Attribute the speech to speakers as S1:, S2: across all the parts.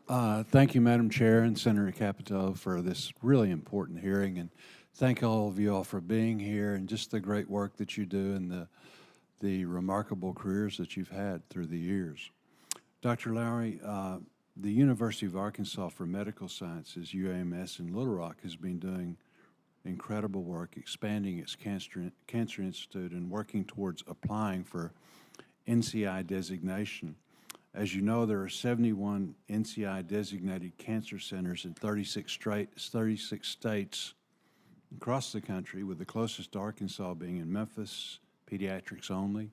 S1: Thank you, Madam Chair and Senator Capito, for this really important hearing, and thank all of you all for being here and just the great work that you do and the remarkable careers that you've had through the years. Dr. Lowry, the University of Arkansas for Medical Sciences, UAMS in Little Rock, has been doing incredible work expanding its Cancer Institute and working towards applying for NCI designation. As you know, there are 71 NCI-designated cancer centers in 36 states across the country, with the closest to Arkansas being in Memphis, pediatrics only,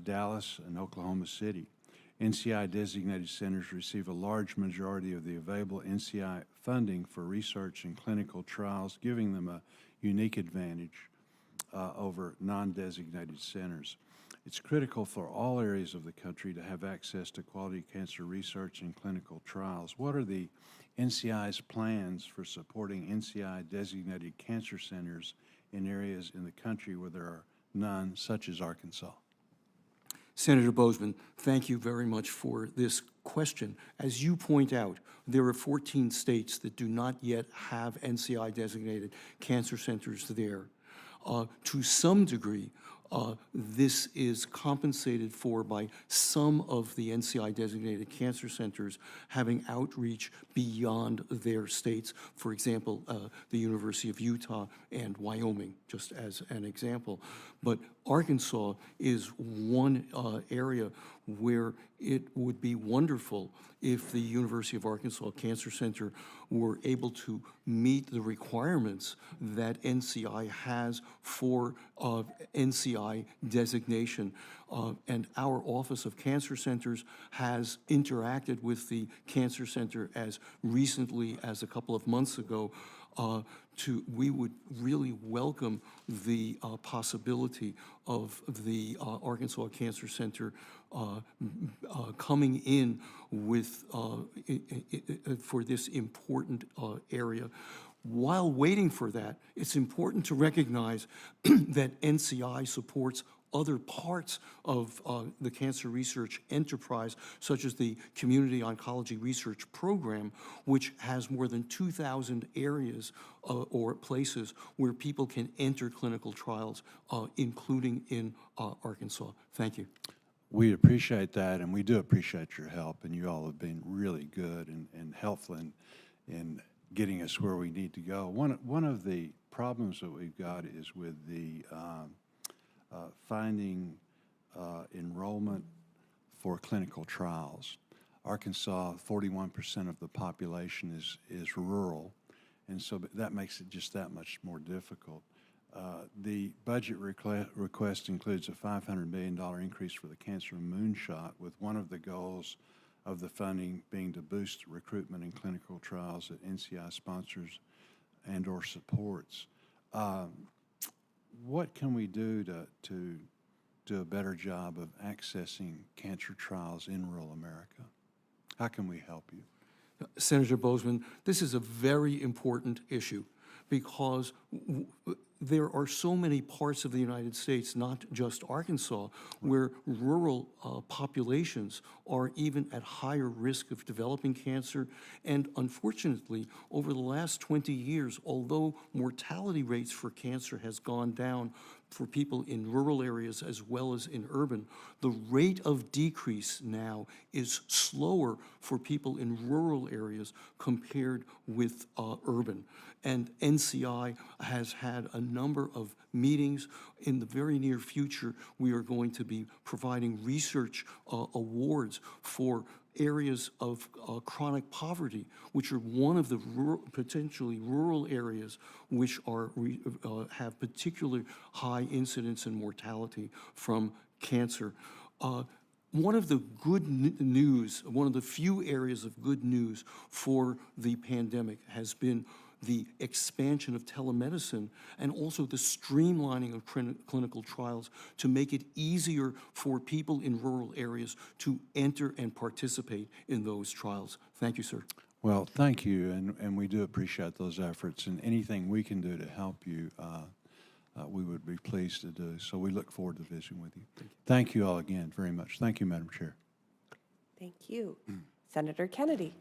S1: Dallas, and Oklahoma City. NCI-designated centers receive a large majority of the available NCI funding for research and clinical trials, giving them a unique advantage over non-designated centers. It's critical for all areas of the country to have access to quality cancer research and clinical trials. What are the NCI's plans for supporting NCI-designated cancer centers in areas in the country where there are none, such as Arkansas?
S2: Senator Boozman, thank you very much for this question. As you point out, there are 14 states that do not yet have NCI-designated cancer centers there. To some degree, this is compensated for by some of the NCI-designated cancer centers having outreach beyond their states. For example, the University of Utah and Wyoming, just as an example. But Arkansas is one area where it would be wonderful if the University of Arkansas Cancer Center were able to meet the requirements that NCI has for NCI designation. And our Office of Cancer Centers has interacted with the Cancer Center as recently as a couple of months ago. We would really welcome the possibility of the Arkansas Cancer Center coming in with for this important area. While waiting for that, it's important to recognize that NCI supports other parts of the cancer research enterprise, such as the Community Oncology Research Program, which has more than 2,000 areas or places where people can enter clinical trials, including in Arkansas. Thank you.
S1: We appreciate that, and we do appreciate your help, and you all have been really good and helpful in getting us where we need to go. One of the problems that we've got is with the finding enrollment for clinical trials. Arkansas, 41% of the population is rural, and so that makes it just that much more difficult. The budget request includes a $500 million increase for the Cancer Moonshot, with one of the goals of the funding being to boost recruitment in clinical trials that NCI sponsors and or supports. What can we do to do a better job of accessing cancer trials in rural America? How can we help you?
S2: Senator Boozman, this is a very important issue because there are so many parts of the United States, not just Arkansas, where rural populations are even at higher risk of developing cancer. And unfortunately, over the last 20 years, although mortality rates for cancer has gone down for people in rural areas as well as in urban, the rate of decrease now is slower for people in rural areas compared with urban. And NCI has had a number of meetings. In the very near future, we are going to be providing research awards for areas of chronic poverty, which are one of the potentially rural areas which are have particularly high incidence and mortality from cancer. One of the good news, one of the few areas of good news for the pandemic has been the expansion of telemedicine and also the streamlining of clinical trials to make it easier for people in rural areas to enter and participate in those trials. Thank you, sir.
S1: Well, thank you, and we do appreciate those efforts, and anything we can do to help you, we would be pleased to do. So we look forward to visiting with you. Thank you all again very much. Thank you, Madam Chair.
S3: Thank you. Senator Kennedy.